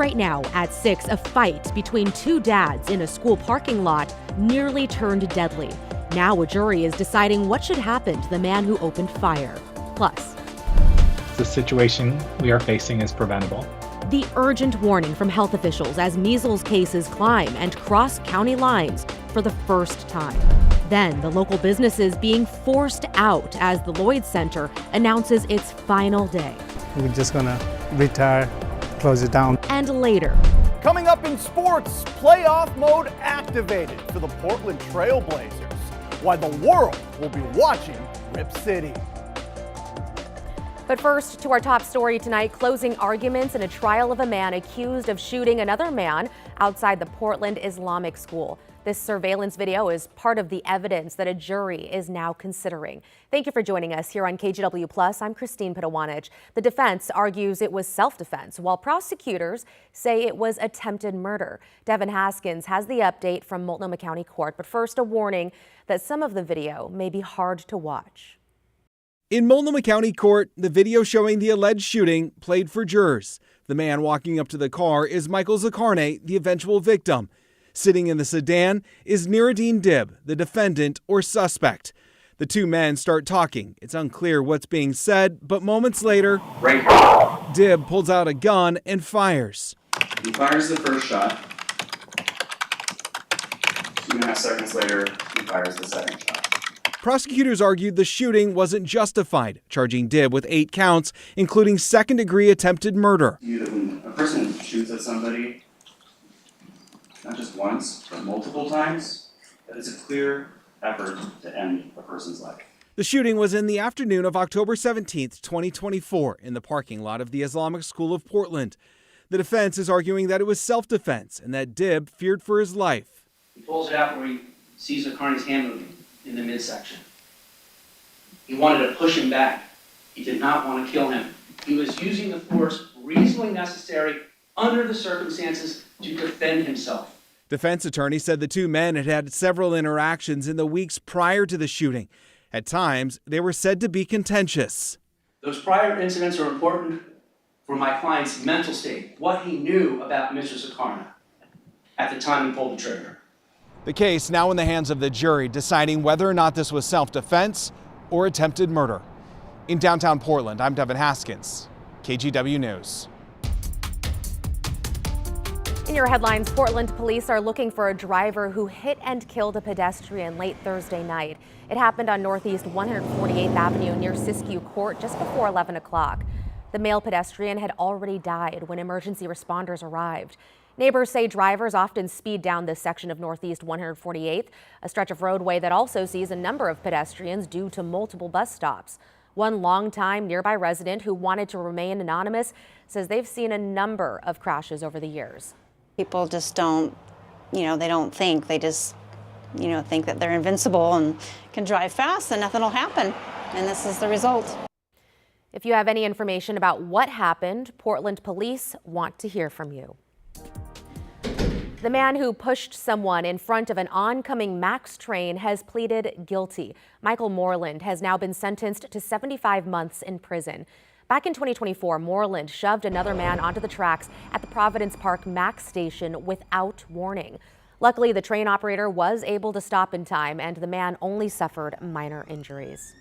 right now at 6, a fight between two dads in a school parking lot nearly turned deadly. Now a jury is deciding what should happen to the man who opened fire. Plus, the situation we are facing is preventable. The urgent warning from health officials as measles cases climb and cross county lines for the first time. Then the local businesses being forced out as the Lloyd Center announces its final day. We're just gonna retire, close it down. And later, coming up in sports, playoff mode activated for the Portland Trail Blazers. Why the world will be watching Rip City. But first, to our top story tonight, closing arguments in a trial of a man accused of shooting another man outside the Portland Islamic School. This surveillance video is part of the evidence that a jury is now considering. Thank you for joining us here on KGW Plus. I'm Christine Pitawanich. The defense argues it was self-defense, while prosecutors say it was attempted murder. Devin Haskins has the update from Multnomah County Court, but first a warning that some of the video may be hard to watch. In Multnomah County Court, the video showing the alleged shooting played for jurors. The man walking up to the car is Michael Zakarne, the eventual victim. Sitting in the sedan is Nuruddin Dib, the defendant or suspect. The two men start talking. It's unclear what's being said, but moments later, Dib pulls out a gun and fires. He fires the first shot. 2.5 seconds later, he fires the second shot. Prosecutors argued the shooting wasn't justified, charging Dib with 8 counts, including second-degree attempted murder. When a person shoots at somebody, not just once, but multiple times, that is a clear effort to end a person's life. The shooting was in the afternoon of October 17th, 2024, in the parking lot of the Islamic School of Portland. The defense is arguing that it was self-defense and that Dib feared for his life. He pulls it out where he sees Zakarne's hand moving in the midsection. He wanted to push him back. He did not want to kill him. He was using the force reasonably necessary under the circumstances to defend himself. Defense attorney said the two men had had several interactions in the weeks prior to the shooting. At times, they were said to be contentious. Those prior incidents are important for my client's mental state, what he knew about Mr. Zakarne at the time he pulled the trigger. The case now in the hands of the jury, deciding whether or not this was self-defense or attempted murder. In downtown Portland, I'm Devin Haskins, KGW News. In your headlines, Portland police are looking for a driver who hit and killed a pedestrian late Thursday night. It happened on Northeast 148th Avenue near Siskiyou Court just before 11 o'clock. The male pedestrian had already died when emergency responders arrived. Neighbors say drivers often speed down this section of Northeast 148th, a stretch of roadway that also sees a number of pedestrians due to multiple bus stops. One longtime nearby resident who wanted to remain anonymous says they've seen a number of crashes over the years. People just don't, they don't think. They just, think that they're invincible and can drive fast and nothing will happen. And this is the result. If you have any information about what happened, Portland police want to hear from you. The man who pushed someone in front of an oncoming MAX train has pleaded guilty. Michael Moreland has now been sentenced to 75 months in prison. Back in 2024, Moreland shoved another man onto the tracks at the Providence Park MAX station without warning. Luckily, the train operator was able to stop in time, and the man only suffered minor injuries.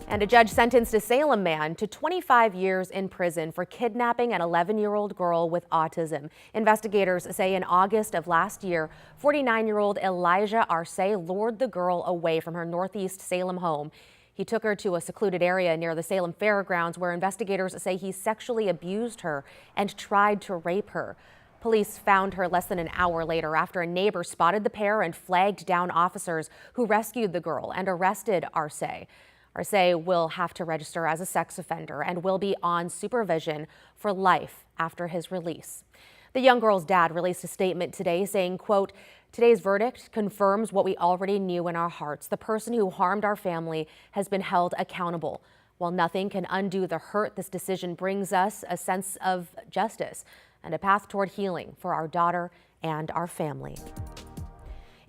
And a judge sentenced a Salem man to 25 years in prison for kidnapping an 11-year-old girl with autism. Investigators say in August of last year, 49-year-old Elijah Arce lured the girl away from her Northeast Salem home. He took her to a secluded area near the Salem Fairgrounds where investigators say he sexually abused her and tried to rape her. Police found her less than an hour later after a neighbor spotted the pair and flagged down officers who rescued the girl and arrested Arce. Arce will have to register as a sex offender and will be on supervision for life after his release. The young girl's dad released a statement today saying, quote, "Today's verdict confirms what we already knew in our hearts. The person who harmed our family has been held accountable. While nothing can undo the hurt, this decision brings us a sense of justice and a path toward healing for our daughter and our family."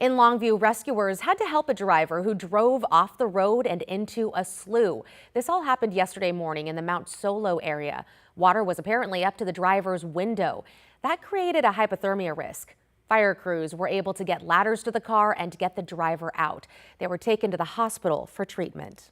In Longview, rescuers had to help a driver who drove off the road and into a slough. This all happened yesterday morning in the Mount Solo area. Water was apparently up to the driver's window. That created a hypothermia risk. Fire crews were able to get ladders to the car and get the driver out. They were taken to the hospital for treatment.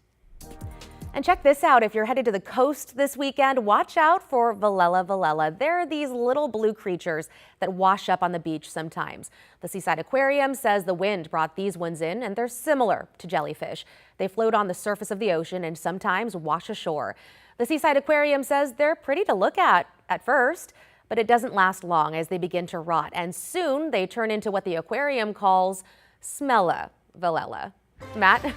And check this out. If you're headed to the coast this weekend, watch out for Velella. They're these little blue creatures that wash up on the beach sometimes. The Seaside Aquarium says the wind brought these ones in, and they're similar to jellyfish. They float on the surface of the ocean and sometimes wash ashore. The Seaside Aquarium says they're pretty to look at first, but it doesn't last long as they begin to rot, and soon they turn into what the aquarium calls smella Velella. Matt?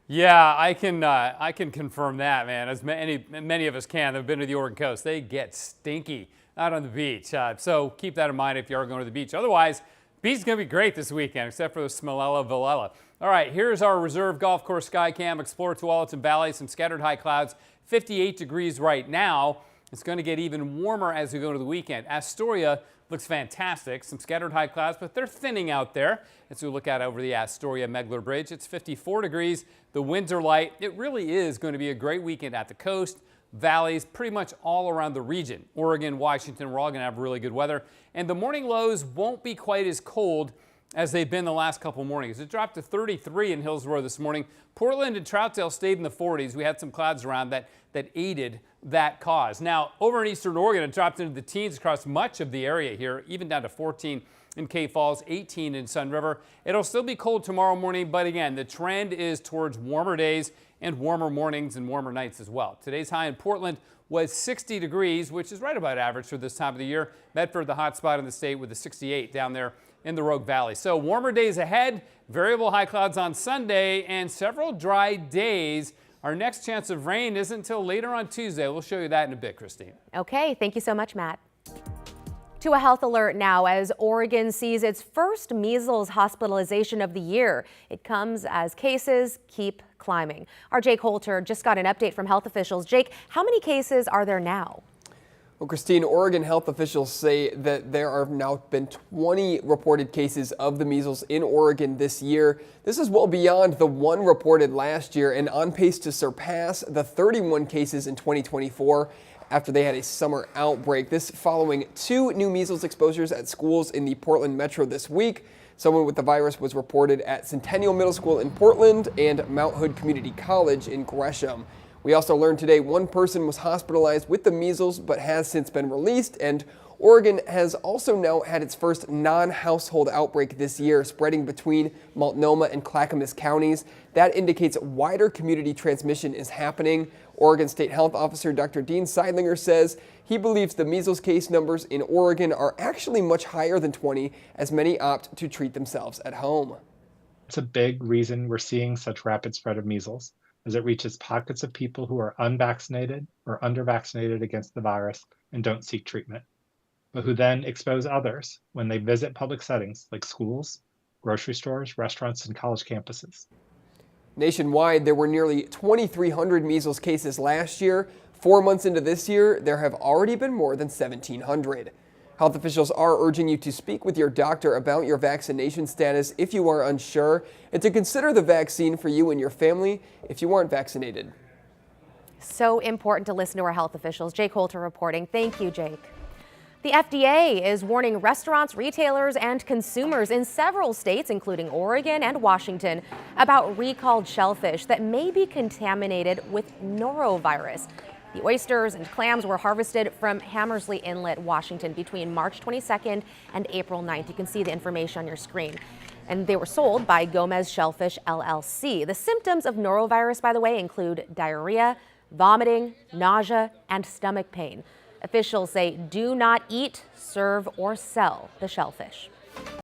Yeah, I can confirm that, man. As many of us can. They've been to the Oregon coast. They get stinky out on the beach. So keep that in mind if you are going to the beach. Otherwise, beach is going to be great this weekend, except for the smella Velella. All right, here's our reserve golf course sky cam. Explore Tualatin Valley, some scattered high clouds. 58 degrees right now. It's going to get even warmer as we go to the weekend. Astoria looks fantastic. Some scattered high clouds, but they're thinning out there. As we look out over the Astoria-Megler Bridge, it's 54 degrees. The winds are light. It really is going to be a great weekend at the coast, valleys, pretty much all around the region. Oregon, Washington, we're all going to have really good weather. And the morning lows won't be quite as cold as they've been the last couple mornings. It dropped to 33 in Hillsborough this morning. Portland and Troutdale stayed in the 40s. We had some clouds around that aided that cause. Now, over in eastern Oregon, it dropped into the teens across much of the area here, even down to 14 in Cave Falls, 18 in Sun River. It'll still be cold tomorrow morning, but again, the trend is towards warmer days and warmer mornings and warmer nights as well. Today's high in Portland was 60 degrees, which is right about average for this time of the year. Medford, the hot spot in the state, with a 68 down there in the Rogue Valley. So warmer days ahead, variable high clouds on Sunday, and several dry days. Our next chance of rain isn't until later on Tuesday. We'll show you that in a bit, Christine. Okay, thank you so much, Matt. To a health alert now as Oregon sees its first measles hospitalization of the year. It comes as cases keep climbing. Our Jake Holter just got an update from health officials. Jake, how many cases are there now? Well, Christine, Oregon health officials say that there have now been 20 reported cases of the measles in Oregon this year. This is well beyond the one reported last year and on pace to surpass the 31 cases in 2024 after they had a summer outbreak. This following 2 new measles exposures at schools in the Portland metro this week. Someone with the virus was reported at Centennial Middle School in Portland and Mount Hood Community College in Gresham. We also learned today one person was hospitalized with the measles but has since been released, and Oregon has also now had its first non-household outbreak this year, spreading between Multnomah and Clackamas counties. That indicates wider community transmission is happening. Oregon State Health Officer Dr. Dean Seidlinger says he believes the measles case numbers in Oregon are actually much higher than 20, as many opt to treat themselves at home. It's a big reason we're seeing such rapid spread of measles, as it reaches pockets of people who are unvaccinated or undervaccinated against the virus and don't seek treatment, but who then expose others when they visit public settings like schools, grocery stores, restaurants, and college campuses. Nationwide, there were nearly 2,300 measles cases last year. 4 months into this year, there have already been more than 1,700. Health officials are urging you to speak with your doctor about your vaccination status if you are unsure, and to consider the vaccine for you and your family if you aren't vaccinated. So important to listen to our health officials. Jake Holter reporting. Thank you, Jake. The FDA is warning restaurants, retailers, and consumers in several states, including Oregon and Washington, about recalled shellfish that may be contaminated with norovirus. The oysters and clams were harvested from Hammersley Inlet, Washington, between March 22nd and April 9th. You can see the information on your screen. And they were sold by Gomez Shellfish, LLC. The symptoms of norovirus, by the way, include diarrhea, vomiting, nausea, and stomach pain. Officials say do not eat, serve, or sell the shellfish.